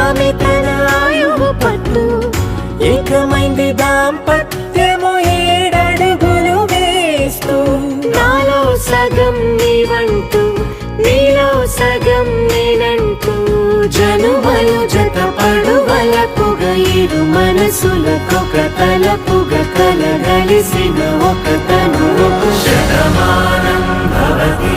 ఆమె తన ఆయువు పట్టు. ఏకమైంది దాంపత్యము 7 అడుగులు వేస్తూ. నాలో సగం నీవంటూ నీలో సగం నేనంటూ జనుమలు జతపడువలపుగ ఇరు మనసులకొక తలపుగ కలగలిసిన ఒక తను. శతమానం భవతి